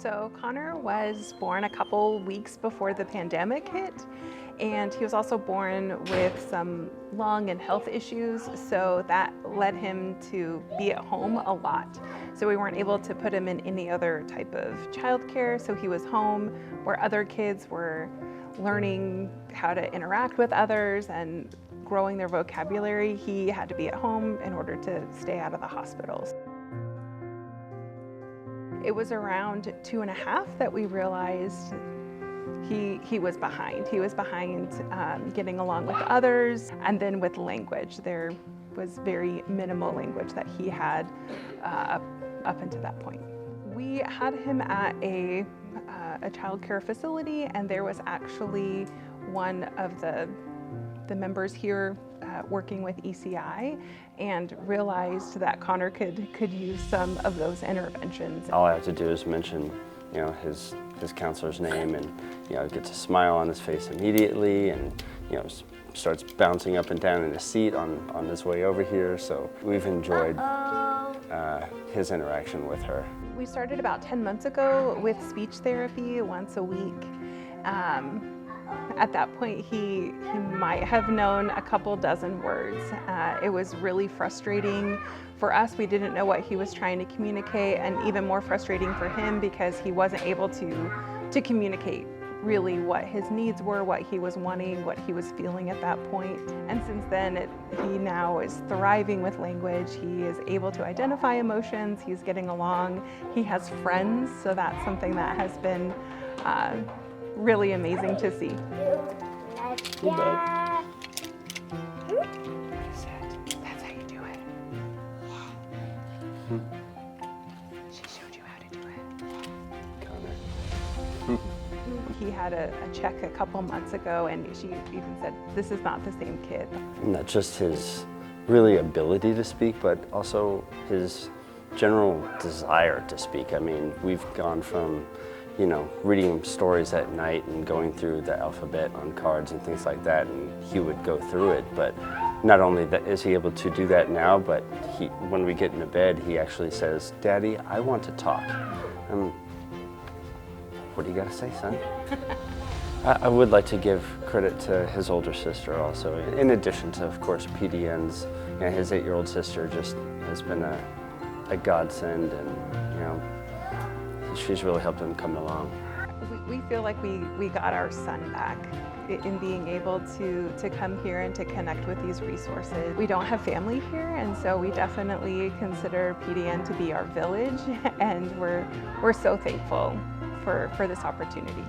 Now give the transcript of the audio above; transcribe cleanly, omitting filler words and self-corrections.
So Connor was born a couple weeks before the pandemic hit, and he was also born with some lung and health issues, so that led him to be at home a lot. So we weren't able to put him in any other type of childcare, so he was home where other kids were learning how to interact with others and growing their vocabulary. He had to be at home in order to stay out of the hospitals. It was around 2.5 that we realized he was behind. He was behind getting along with others, and then with language. There was very minimal language that he had up until that point. We had him at a child care facility, and there was actually one of the members here working with ECI, and realized that Connor could use some of those interventions. All I have to do is mention, his counselor's name, and gets a smile on his face immediately, and starts bouncing up and down in his seat on his way over here. So we've enjoyed his interaction with her. We started about 10 months ago with speech therapy once a week. At that point, he might have known a couple dozen words. It was really frustrating for us. We didn't know what he was trying to communicate, and even more frustrating for him because he wasn't able to communicate really what his needs were, what he was wanting, what he was feeling at that point. And since then, he now is thriving with language. He is able to identify emotions. He's getting along. He has friends, so that's something that has been really amazing to see. Hey, bud. That's how you do it. She showed you how to do it. Connor. He had a check a couple months ago, and she even said, "This is not the same kid." Not just his really ability to speak, but also his general desire to speak. I mean, we've gone from reading him stories at night and going through the alphabet on cards and things like that, and he would go through it. But not only that is he able to do that now, but when we get into bed, he actually says, "Daddy, I want to talk." What do you got to say, son? I would like to give credit to his older sister also, in addition to, of course, PDN's. His 8-year-old sister just has been a godsend, and she's really helped him come along. We feel like we got our son back in being able to come here and to connect with these resources. We don't have family here, and so we definitely consider PDN to be our village, and we're so thankful for this opportunity.